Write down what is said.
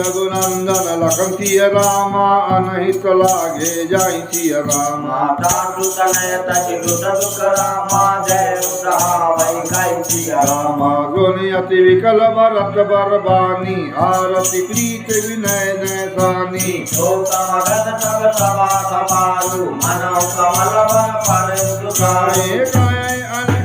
रघुनंदन लखन सिय रामा अनहित लागे जाई सिय रामा रामा गुनि अति विकल भरत बरबानी आरती प्रीत विनय नैसानी कमल